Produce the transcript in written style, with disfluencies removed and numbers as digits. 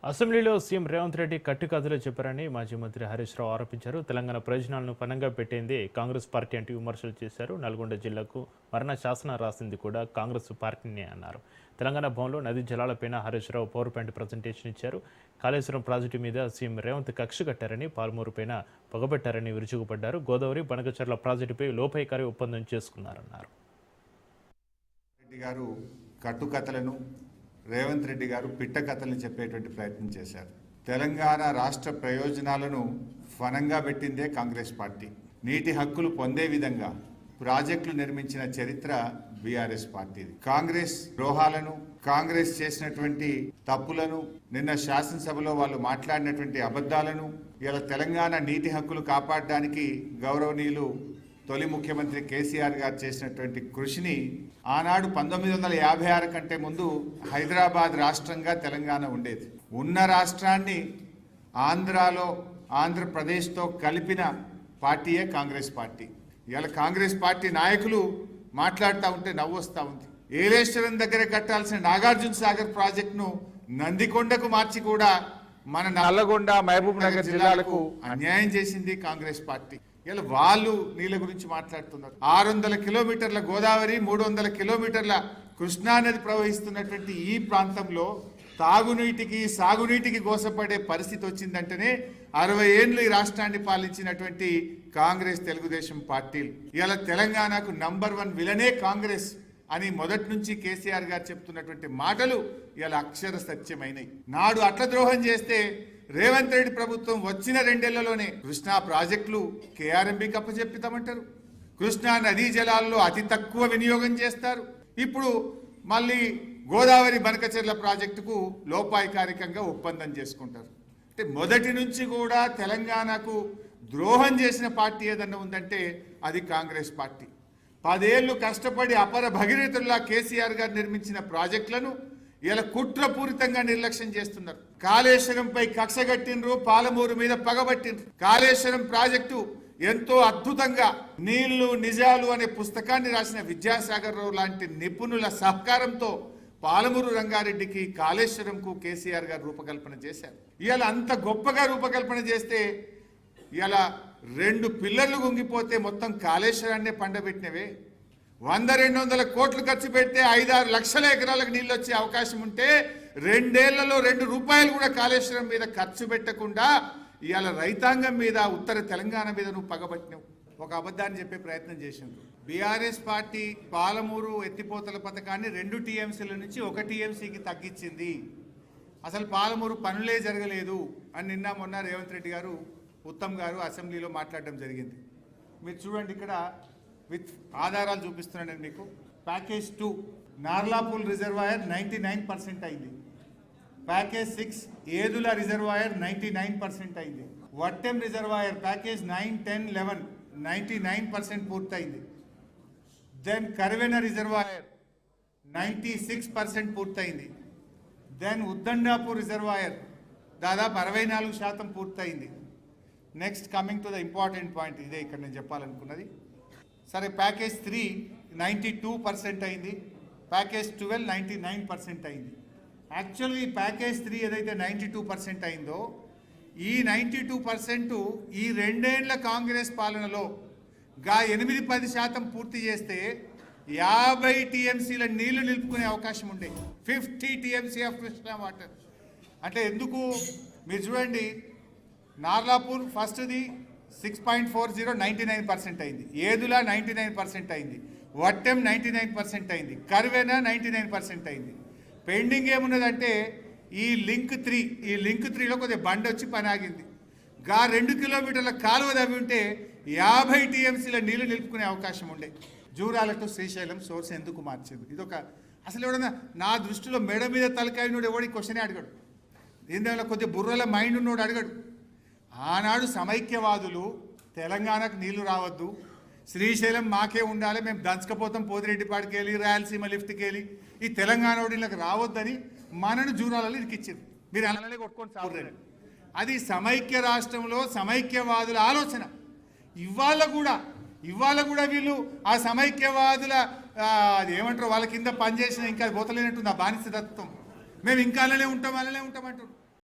అసెంబ్లీలో సీఎం రేవంత్ రెడ్డి కట్టుకథలు చెప్పారని మాజీ మంత్రి హరీష్ రావు ఆరోపించారు. తెలంగాణ ప్రయోజనాలను పనంగా పెట్టింది కాంగ్రెస్ పార్టీ అంటూ విమర్శలు చేశారు. నల్గొండ జిల్లాకు మరణ శాసనం రాసింది కూడా కాంగ్రెస్ పార్టీనే అన్నారు. తెలంగాణ భవన్లో నదీ జలాలపైన Harish Rao power point presentation ఇచ్చారు. కాళేశ్వరం ప్రాజెక్టు మీద సీఎం రేవంత్ కక్ష కట్టారని, పాలమూరుపైన పగబట్టారని విరుచుకుపడ్డారు. గోదావరి బనకచర్ల ప్రాజెక్టుపై లోపాయికారి ఒప్పందం చేసుకున్నారన్నారు. కట్టుకథలను రేవంత్ రెడ్డి గారు పిట్ట కథల్ని చెప్పేటువంటి ప్రయత్నం చేశారు. తెలంగాణ రాష్ట్ర ప్రయోజనాలను ఫనంగా పెట్టిందే కాంగ్రెస్ పార్టీ. నీటి హక్కులు పొందే విధంగా ప్రాజెక్టులు నిర్మించిన చరిత్ర బీఆర్ఎస్ పార్టీది. కాంగ్రెస్ ద్రోహాలను, కాంగ్రెస్ చేసినటువంటి తప్పులను, నిన్న శాసనసభలో వాళ్ళు మాట్లాడినటువంటి అబద్ధాలను, ఇలా తెలంగాణ నీటి హక్కులు కాపాడడానికి గౌరవనీయులు తొలి ముఖ్యమంత్రి కేసీఆర్ గారు చేసినటువంటి కృషిని ఆనాడు 1956 కంటే ముందు హైదరాబాద్ రాష్ట్రంగా తెలంగాణ ఉండేది. ఉన్న రాష్ట్రాన్ని ఆంధ్రప్రదేశ్తో కలిపిన పార్టీయే కాంగ్రెస్ పార్టీ. ఇలా కాంగ్రెస్ పార్టీ నాయకులు మాట్లాడుతూ ఉంటే నవ్వు వస్తూ ఉంది. ఏలేశ్వరం దగ్గర కట్టాల్సిన నాగార్జున సాగర్ ప్రాజెక్టును నందికొండకు మార్చి కూడా మన నల్లగొండ, మహబూబ్ నగర్ జిల్లాలకు అన్యాయం చేసింది కాంగ్రెస్ పార్టీ. ఇలా వాళ్ళు నీళ్ళ గురించి మాట్లాడుతున్నారు. 600 కిలోమీటర్ల గోదావరి, 300 కిలోమీటర్ల కృష్ణానది ప్రవహిస్తున్నటువంటి ఈ ప్రాంతంలో తాగునీటికి, సాగునీటికి గోసపడే పరిస్థితి వచ్చిందంటేనే 60 ఏళ్ళు ఈ రాష్ట్రాన్ని పాలించినటువంటి కాంగ్రెస్, తెలుగుదేశం పార్టీలు ఇలా తెలంగాణకు నంబర్ 1 విలనే కాంగ్రెస్ అని మొదటి నుంచి కేసీఆర్ గారు చెప్తున్నటువంటి మాటలు ఇలా అక్షర సత్యమైనవి. నాడు అట్ల ద్రోహం చేస్తే రేవంత్ రెడ్డి ప్రభుత్వం వచ్చిన 2 ఏళ్లలోనే కృష్ణా ప్రాజెక్టులు కేఆర్ఎంబీకి అప్పచెప్పితామంటారు. కృష్ణా నదీ జలాల్లో అతి తక్కువ వినియోగం చేస్తారు. ఇప్పుడు మళ్ళీ గోదావరి బనకచెర్ల ప్రాజెక్టుకు లోపాయికారికంగా ఒప్పందం చేసుకుంటారు. అంటే మొదటి నుంచి కూడా తెలంగాణకు ద్రోహం చేసిన పార్టీ ఏదన్నా ఉందంటే అది కాంగ్రెస్ పార్టీ. 10 ఏళ్లు కష్టపడి అపర భగీరథుల్లా కేసీఆర్ గారు నిర్మించిన ప్రాజెక్టులను ఇలా కుట్రపూరితంగా నిర్లక్ష్యం చేస్తున్నారు. కాళేశ్వరంపై కక్షగట్టినరు, పాలమూరు మీద పగబట్టినరు. కాళేశ్వరం ప్రాజెక్టు ఎంతో అద్భుతంగా నీళ్లు నిజాలు అనే పుస్తకాన్ని రాసిన విద్యాసాగర్ రావు లాంటి నిపుణుల సహకారంతో పాలమూరు రంగారెడ్డికి, కాళేశ్వరంకు కేసీఆర్ గారు రూపకల్పన చేశారు. ఇలా అంత గొప్పగా రూపకల్పన చేస్తే ఇలా 2 పిల్లర్లు గుంగిపోతే మొత్తం కాళేశ్వరాన్నే పండబెట్టినవే. 100-200 కోట్లు ఖర్చు పెడితే 5-6 లక్షల ఎకరాలకు నీళ్ళు వచ్చే అవకాశం ఉంటే 2 ఏళ్లలో 2 రూపాయలు కూడా కాళేశ్వరం మీద ఖర్చు పెట్టకుండా ఇవాళ రైతాంగం మీద, ఉత్తర తెలంగాణ మీద నువ్వు పగబట్టినావు. ఒక అబద్ధాన్ని చెప్పే ప్రయత్నం చేసిండ్రు. బీఆర్ఎస్ పార్టీ పాలమూరు ఎత్తిపోతల పథకాన్ని 2 టీఎంసీల నుంచి 1 టీఎంసీకి తగ్గించింది. అసలు పాలమూరు పనులే జరగలేదు అని నిన్న మొన్న రేవంత్ రెడ్డి గారు, ఉత్తమ్ గారు అసెంబ్లీలో మాట్లాడడం జరిగింది. మీరు చూడండి, ఇక్కడ విత్ ఆధారాలు చూపిస్తున్నాను నేను మీకు. ప్యాకేజ్ 2 నార్లాపూల్ రిజర్వాయర్ 99% అయింది. ప్యాకేజ్ 6 ఏదుల రిజర్వాయర్ 99% అయింది. వట్టెం రిజర్వాయర్ ప్యాకేజ్ 9, 10, 11 99% పూర్తయింది. దెన్ కర్వెన రిజర్వాయర్ 96% పూర్తయింది. దెన్ ఉద్దండాపూర్ రిజర్వాయర్ దాదాపు 64% పూర్తయింది. Next coming to the important point, ఇదే ఇక్కడ నేను చెప్పాలనుకున్నది. సరే, ప్యాకేజ్ 3 92% అయింది. ప్యాకేజ్ 12 99% అయింది. యాక్చువల్గా ఈ ప్యాకేజ్ 3 ఏదైతే 92% అయిందో, ఈ 92% ఈ 2 ఏళ్ల కాంగ్రెస్ పాలనలో 8-10% పూర్తి చేస్తే 50 టీఎంసీల నీళ్లు నిలుపుకునే అవకాశం ఉండే. 50 టీఎంసీ ఆఫ్ కృష్ణా వాటర్. అంటే ఎందుకు మీరు చూడండి, నార్లాపూర్ ఫస్ట్ది 6.40 99% అయింది. ఏదులా 99% అయింది. వట్టెం 99% అయింది. కర్వెన 99% అయింది. పెండింగ్ ఏమున్నదంటే ఈ లింక్ 3లో కొద్దిగా బండి వచ్చి పని ఆగింది. 2 కిలోమీటర్ల కాలువ తవ్వి ఉంటే 50 టీఎంసీల నీళ్లు నిలుపుకునే అవకాశం ఉండే. జూరాల టు శ్రీశైలం సోర్స్ ఎందుకు మార్చింది? ఇదొక అసలు ఎవడన్నా నా దృష్టిలో మెడ మీద తలకాయనోడు ఎవడి క్వశ్చనే అడగడు. దీనివల్ల కొద్దిగా బుర్రల మైండ్ ఉన్నోడు అడగడు. ఆనాడు సమైక్యవాదులు తెలంగాణకు నీళ్లు రావద్దు, శ్రీశైలం మాకే ఉండాలి, మేము దంచకపోతాం పోతిరెడ్డిపాటికి వెళ్ళి, రాయలసీమ లిఫ్ట్కి వెళ్ళి, ఈ తెలంగాణ ఓడిలకు రావద్దని మనను జూరాలలో ఇరికిచ్చారు. మీరు అలానే కొట్టుకొని సాగుతారు. అది సమైక్య రాష్ట్రంలో సమైక్యవాదుల ఆలోచన. ఇవాళ కూడా వీళ్ళు ఆ సమైక్యవాదుల ఏమంటారు వాళ్ళ కింద పనిచేసిన ఇంకా పోతలేనట్టుంది ఆ బానిస తత్వం. మేము ఇంకా అలానే ఉంటాం అంటారు.